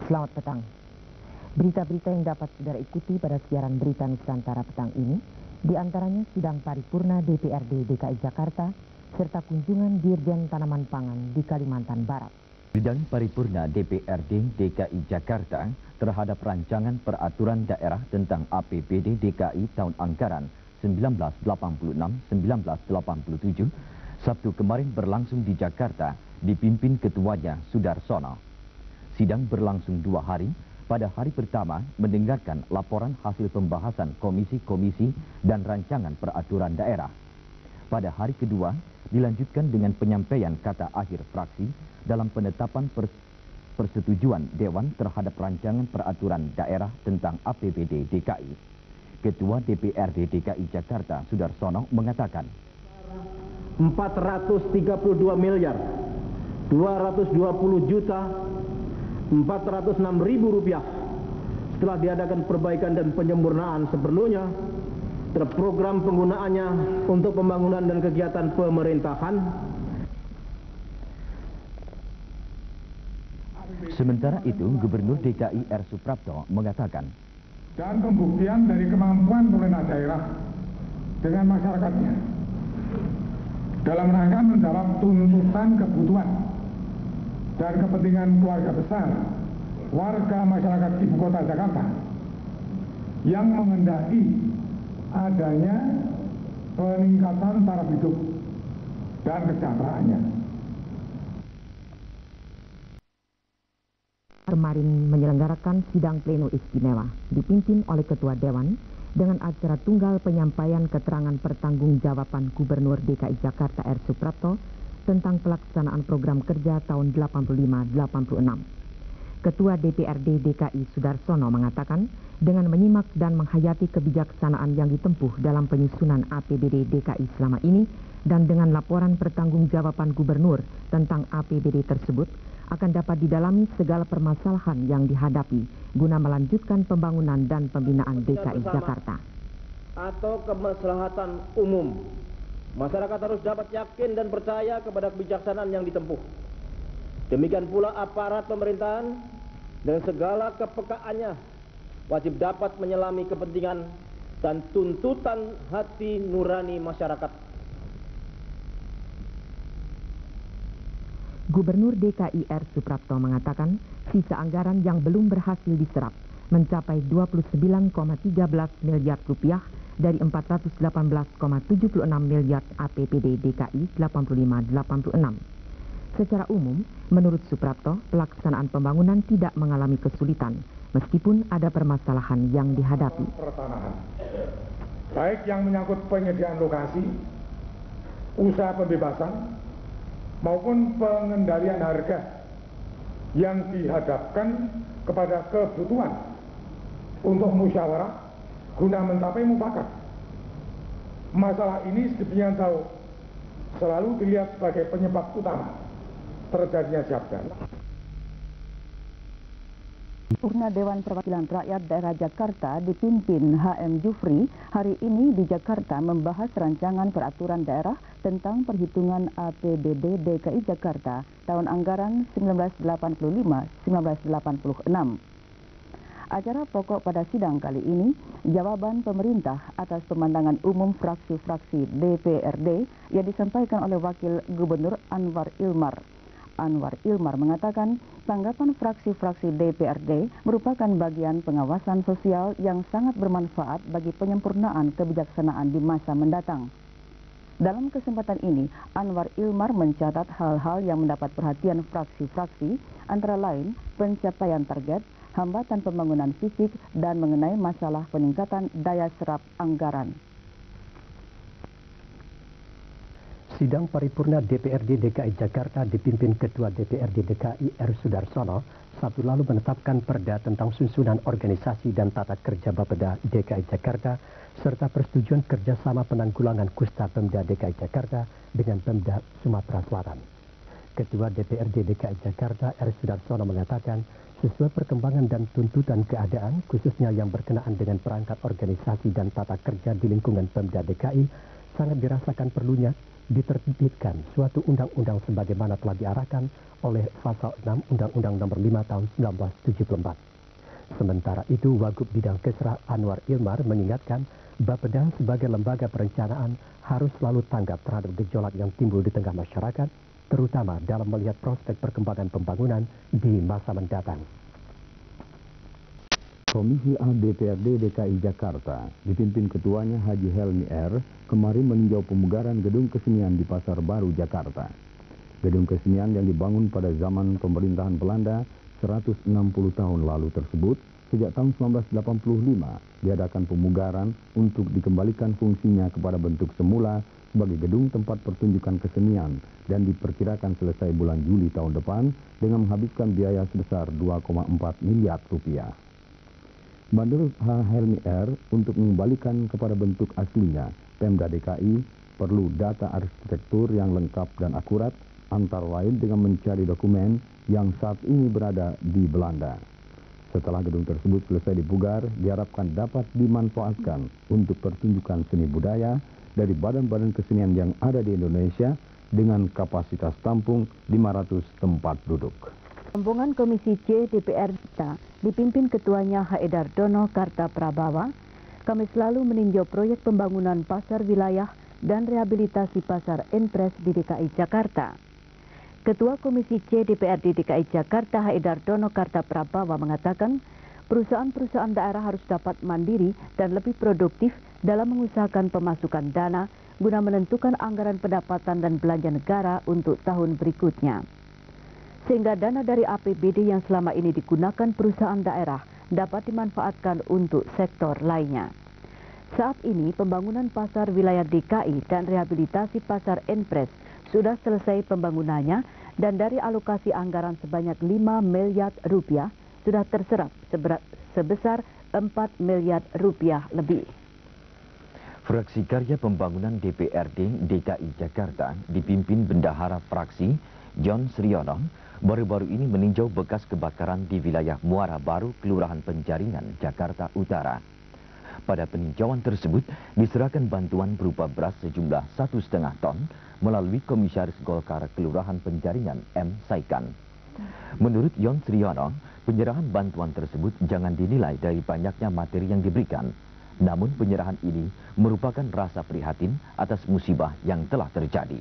Selamat petang. Berita-berita yang dapat saudara ikuti pada siaran Berita Nusantara petang ini, diantaranya sidang paripurna DPRD DKI Jakarta, serta kunjungan Dirjen Tanaman Pangan di Kalimantan Barat. Sidang paripurna DPRD DKI Jakarta terhadap rancangan peraturan daerah tentang APBD DKI tahun anggaran 1986-1987 Sabtu kemarin berlangsung di Jakarta, dipimpin ketuanya Sudarsono. Sidang berlangsung 2 hari. Pada hari pertama mendengarkan laporan hasil pembahasan komisi-komisi dan rancangan peraturan daerah. Pada hari kedua dilanjutkan dengan penyampaian kata akhir fraksi dalam penetapan persetujuan Dewan terhadap rancangan peraturan daerah tentang APBD DKI. Ketua DPRD DKI Jakarta Sudarsono mengatakan 432 miliar 220 juta 406.000 rupiah setelah diadakan perbaikan dan penyempurnaan seperlunya terprogram penggunaannya untuk pembangunan dan kegiatan pemerintahan. Sementara itu, Gubernur DKI R. Suprapto mengatakan, dan pembuktian dari kemampuan pemerintah daerah dengan masyarakatnya dalam rangka menjawab tuntutan kebutuhan dan kepentingan keluarga besar warga masyarakat Ibu Kota Jakarta yang menghendaki adanya peningkatan taraf hidup dan kesejahteraannya. Kemarin menyelenggarakan sidang pleno istimewa dipimpin oleh Ketua Dewan dengan acara tunggal penyampaian keterangan pertanggungjawaban Gubernur DKI Jakarta R. Suprapto tentang pelaksanaan program kerja tahun 85-86. Ketua DPRD DKI Sudarsono mengatakan, dengan menyimak dan menghayati kebijaksanaan yang ditempuh dalam penyusunan APBD DKI selama ini dan dengan laporan pertanggungjawaban Gubernur tentang APBD tersebut, akan dapat didalami segala permasalahan yang dihadapi guna melanjutkan pembangunan dan pembinaan DKI Jakarta. Atau kemaslahatan umum. Masyarakat harus dapat yakin dan percaya kepada kebijaksanaan yang ditempuh. Demikian pula aparat pemerintahan dengan segala kepekaannya wajib dapat menyelami kepentingan dan tuntutan hati nurani masyarakat. Gubernur DKI R. Suprapto mengatakan sisa anggaran yang belum berhasil diserap mencapai 29,13 miliar rupiah dari 418,76 miliar APBD DKI 85-86. Secara umum, menurut Suprapto, pelaksanaan pembangunan tidak mengalami kesulitan, meskipun ada permasalahan yang dihadapi. Pertanahan, baik yang menyangkut penyediaan lokasi, usaha pembebasan, maupun pengendalian harga yang dihadapkan kepada kebutuhan untuk musyawarah guna mencapai mufakat. Masalah ini sedemikian jauh selalu dilihat sebagai penyebab utama terjadinya jabatan. Paripurna Dewan Perwakilan Rakyat Daerah Jakarta dipimpin HM Jufri hari ini di Jakarta membahas rancangan peraturan daerah tentang perhitungan APBD DKI Jakarta tahun anggaran 1985-1986. Acara pokok pada sidang kali ini, jawaban pemerintah atas pemandangan umum fraksi-fraksi DPRD yang disampaikan oleh Wakil Gubernur Anwar Ilmar. Anwar Ilmar mengatakan tanggapan fraksi-fraksi DPRD merupakan bagian pengawasan sosial yang sangat bermanfaat bagi penyempurnaan kebijaksanaan di masa mendatang. Dalam kesempatan ini, Anwar Ilmar mencatat hal-hal yang mendapat perhatian fraksi-fraksi, antara lain pencapaian target, hambatan pembangunan fisik, dan mengenai masalah peningkatan daya serap anggaran. Sidang paripurna DPRD DKI Jakarta dipimpin Ketua DPRD DKI R. Sudarsono Sabtu lalu menetapkan perda tentang susunan organisasi dan tata kerja Bapeda DKI Jakarta serta persetujuan kerjasama penanggulangan kusta Pemda DKI Jakarta dengan Pemda Sumatera Selatan. Ketua DPRD DKI Jakarta R. Sudarsono mengatakan sesuai perkembangan dan tuntutan keadaan khususnya yang berkenaan dengan perangkat organisasi dan tata kerja di lingkungan Pemda DKI, sangat dirasakan perlunya diterbitkan suatu undang-undang sebagaimana telah diarahkan oleh Pasal 6 Undang-Undang Nomor 5 Tahun 1974. Sementara itu, Wagub Bidang Kesra Anwar Ilmar mengingatkan Bapeda sebagai lembaga perencanaan harus selalu tanggap terhadap gejolak yang timbul di tengah masyarakat, terutama dalam melihat prospek perkembangan pembangunan di masa mendatang. Komisi A DPRD DKI Jakarta, dipimpin Ketuanya Haji Helmi R, kemarin meninjau pemugaran gedung kesenian di Pasar Baru, Jakarta. Gedung kesenian yang dibangun pada zaman pemerintahan Belanda 160 tahun lalu tersebut, sejak tahun 1985 diadakan pemugaran untuk dikembalikan fungsinya kepada bentuk semula sebagai gedung tempat pertunjukan kesenian dan diperkirakan selesai bulan Juli tahun depan dengan menghabiskan biaya sebesar 2,4 miliar rupiah. Menurut Helmi R, untuk mengembalikan kepada bentuk aslinya, Pemda DKI perlu data arsitektur yang lengkap dan akurat, antara lain dengan mencari dokumen yang saat ini berada di Belanda. Setelah gedung tersebut selesai dipugar, diharapkan dapat dimanfaatkan untuk pertunjukan seni budaya dari badan-badan kesenian yang ada di Indonesia dengan kapasitas tampung 500 tempat duduk. Rombongan Komisi C DPR dipimpin Ketuanya Haedar Dono Kartaprabawa, Kamis lalu meninjau proyek pembangunan pasar wilayah dan rehabilitasi pasar Enpres di DKI Jakarta. Ketua Komisi C DPRD DKI Jakarta Haedar Dono Kartaprabawa mengatakan, perusahaan-perusahaan daerah harus dapat mandiri dan lebih produktif dalam mengusahakan pemasukan dana guna menentukan anggaran pendapatan dan belanja negara untuk tahun berikutnya. Sehingga dana dari APBD yang selama ini digunakan perusahaan daerah dapat dimanfaatkan untuk sektor lainnya. Saat ini pembangunan pasar wilayah DKI dan rehabilitasi pasar Enpres sudah selesai pembangunannya dan dari alokasi anggaran sebanyak 5 miliar rupiah sudah terserap sebesar 4 miliar rupiah lebih. Fraksi Karya Pembangunan DPRD DKI Jakarta dipimpin Bendahara Fraksi John Sriono baru-baru ini meninjau bekas kebakaran di wilayah Muara Baru, Kelurahan Penjaringan, Jakarta Utara. Pada peninjauan tersebut diserahkan bantuan berupa beras sejumlah 1,5 ton melalui Komisaris Golkar Kelurahan Penjaringan M. Saikan. Menurut Yon Sriono, penyerahan bantuan tersebut jangan dinilai dari banyaknya materi yang diberikan. Namun penyerahan ini merupakan rasa prihatin atas musibah yang telah terjadi.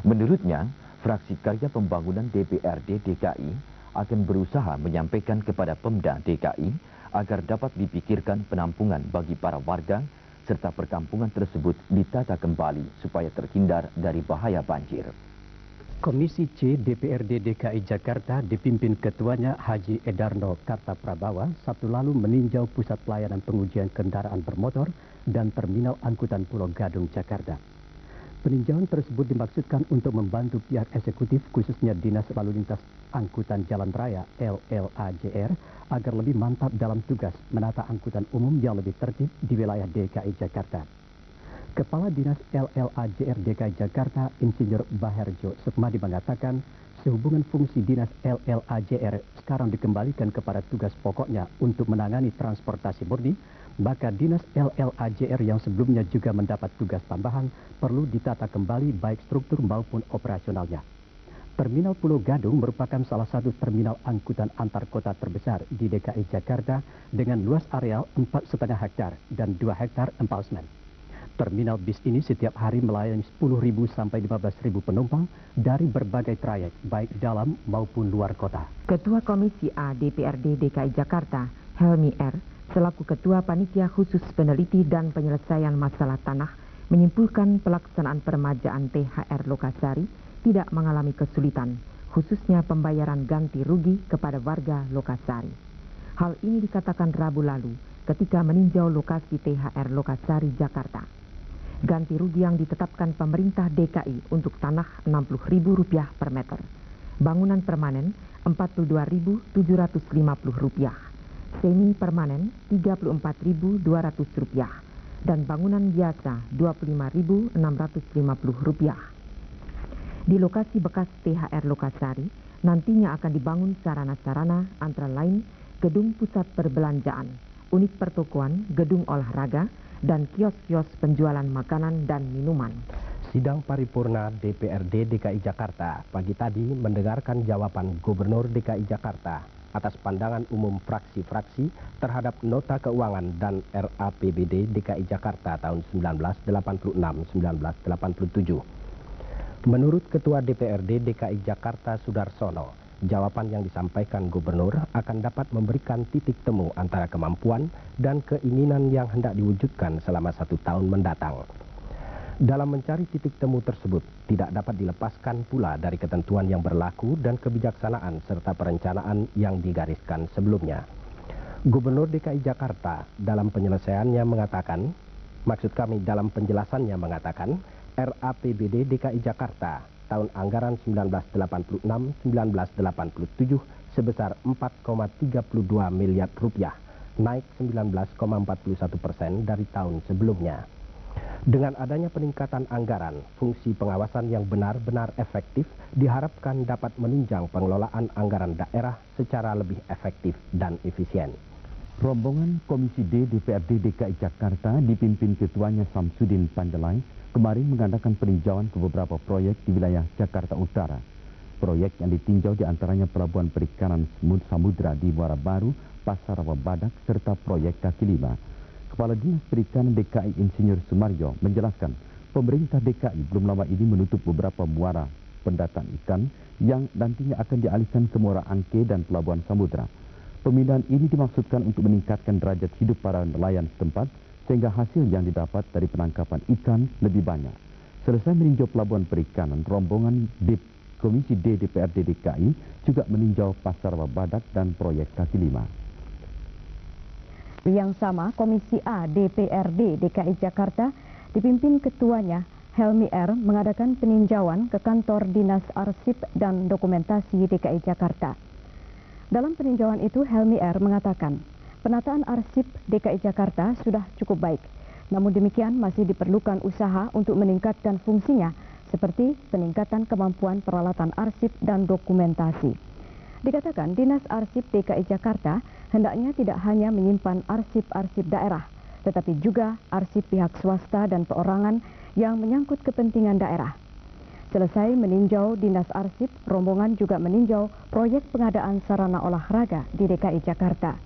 Menurutnya, Fraksi Karya Pembangunan DPRD DKI akan berusaha menyampaikan kepada Pemda DKI agar dapat dipikirkan penampungan bagi para warga serta perkampungan tersebut ditata kembali supaya terhindar dari bahaya banjir. Komisi C DPRD DKI Jakarta dipimpin Ketuanya Haji Edarno Kartaprabawa Sabtu lalu meninjau pusat pelayanan pengujian kendaraan bermotor dan terminal angkutan Pulau Gadung, Jakarta. Peninjauan tersebut dimaksudkan untuk membantu pihak eksekutif khususnya Dinas Lalu Lintas Angkutan Jalan Raya LLAJR agar lebih mantap dalam tugas menata angkutan umum yang lebih tertib di wilayah DKI Jakarta. Kepala Dinas LLAJR DKI Jakarta Insinyur Baherjo Sukmadi mengatakan sehubungan fungsi Dinas LLAJR sekarang dikembalikan kepada tugas pokoknya untuk menangani transportasi murni, maka Dinas LLAJR yang sebelumnya juga mendapat tugas tambahan perlu ditata kembali baik struktur maupun operasionalnya. Terminal Pulau Gadung merupakan salah satu terminal angkutan antar kota terbesar di DKI Jakarta dengan luas areal 4,5 hektar dan 2 hektar emplacement. Terminal bis ini setiap hari melayani 10.000 sampai 15.000 penumpang dari berbagai trayek baik dalam maupun luar kota. Ketua Komisi A DPRD DKI Jakarta Helmi R selaku Ketua Panitia Khusus Peneliti dan Penyelesaian Masalah Tanah menyimpulkan pelaksanaan permajaan THR Lokasari tidak mengalami kesulitan, khususnya pembayaran ganti rugi kepada warga Lokasari. Hal ini dikatakan Rabu lalu ketika meninjau lokasi THR Lokasari, Jakarta. Ganti rugi yang ditetapkan pemerintah DKI untuk tanah Rp60.000 per meter, bangunan permanen Rp42.750, semi permanen Rp34.200 dan bangunan biasa Rp25.650. Di lokasi bekas THR Lokasari nantinya akan dibangun sarana-sarana antara lain gedung pusat perbelanjaan, unit pertokoan, gedung olahraga, dan kios-kios penjualan makanan dan minuman. Sidang paripurna DPRD DKI Jakarta pagi tadi mendengarkan jawaban Gubernur DKI Jakarta atas pandangan umum fraksi-fraksi terhadap nota keuangan dan RAPBD DKI Jakarta tahun 1986-1987. Menurut Ketua DPRD DKI Jakarta Sudarsono, jawaban yang disampaikan Gubernur akan dapat memberikan titik temu antara kemampuan dan keinginan yang hendak diwujudkan selama 1 tahun mendatang. Dalam mencari titik temu tersebut, tidak dapat dilepaskan pula dari ketentuan yang berlaku dan kebijaksanaan serta perencanaan yang digariskan sebelumnya. Gubernur DKI Jakarta dalam penyelesaiannya mengatakan, dalam penjelasannya mengatakan, RAPBD DKI Jakarta tahun anggaran 1986-1987 sebesar 4,32 miliar rupiah, naik 19,41% dari tahun sebelumnya. Dengan adanya peningkatan anggaran, fungsi pengawasan yang benar-benar efektif diharapkan dapat menunjang pengelolaan anggaran daerah secara lebih efektif dan efisien. Rombongan Komisi D DPRD DKI Jakarta dipimpin Ketuanya Samsudin Pandelai kemarin mengadakan peninjauan ke beberapa proyek di wilayah Jakarta Utara. Proyek yang ditinjau diantaranya Pelabuhan Perikanan Samudra di Muara Baru, Pasar Rawa Badak, serta proyek kaki lima. Kepala Dinas Perikanan DKI Insinyur Sumarjo menjelaskan, pemerintah DKI belum lama ini menutup beberapa muara pendataan ikan yang nantinya akan dialihkan ke Muara Angke dan Pelabuhan Samudra. Pemindahan ini dimaksudkan untuk meningkatkan derajat hidup para nelayan setempat sehingga hasil yang didapat dari penangkapan ikan lebih banyak. Selesai meninjau Pelabuhan Perikanan, rombongan Komisi D DPRD DKI juga meninjau Pasar Rawa Badak dan proyek kaki lima. Yang sama, Komisi A DPRD DKI Jakarta dipimpin Ketuanya Helmi R mengadakan peninjauan ke kantor Dinas Arsip dan Dokumentasi DKI Jakarta. Dalam peninjauan itu, Helmi R mengatakan, penataan arsip DKI Jakarta sudah cukup baik. Namun demikian masih diperlukan usaha untuk meningkatkan fungsinya, seperti peningkatan kemampuan peralatan arsip dan dokumentasi. Dikatakan Dinas Arsip DKI Jakarta hendaknya tidak hanya menyimpan arsip-arsip daerah, tetapi juga arsip pihak swasta dan perorangan yang menyangkut kepentingan daerah. Selesai meninjau Dinas Arsip, rombongan juga meninjau proyek pengadaan sarana olahraga di DKI Jakarta.